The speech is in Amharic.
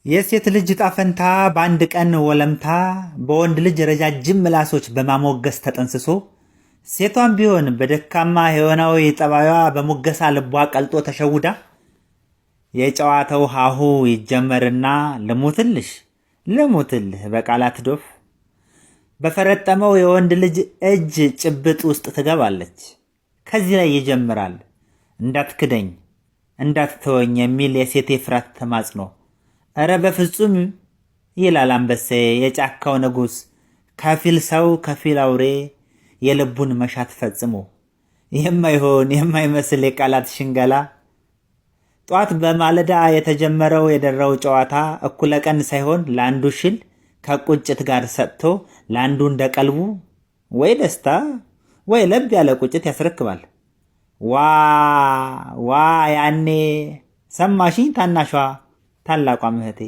የሴት ልጅ ዕጣ ፈንታ በአንድ ቀን ወለምታ በወንድ ልጅ ረጃጅም ምላሶች በማሞገስ ተጠንስሶ ሴቷም ቢሆን በደካማ ሔዋናዊ ጠባዩዋ በሙገሳ ልቧ ቀልጦ ተሸውዳ የጨዋታው ሀሁ ይጀመርና ልሙትልህ በቃላት ዶፍ በፈረጠመው የወንድ ልጅ እጅ ጭብጥ ውስጥ ትገባለች። ከዚህ ላይ ይጀምራል እንዳትክደኝ እንዳትተወኝ የሚል የሴት የፍራት ተማጽኖ። እረ በፍጹም ይላል አንበሳዬ የጫካው ንጉሥ፣ ከፊል ሰው ከፊል አውሬ የልቡን መሻት ፈጽሞ። የማይሆን የማይመስል የቃላት ሽንገላ። ጧት በማለዳ የተጀመረው የደራው ጨዋታ እኩለ ቀን ሳይሆን ለአንዱ ሽል ከቁጭት ጋር ሰጥቶ ለአንዱ እንደቀልቡ ወይ ደስታ ወይ ለብ ያለ ቁጭት ያስረክባል። ዋ ያኔ ሰማሽኝ ታናሿ ታላቋ እህቴ።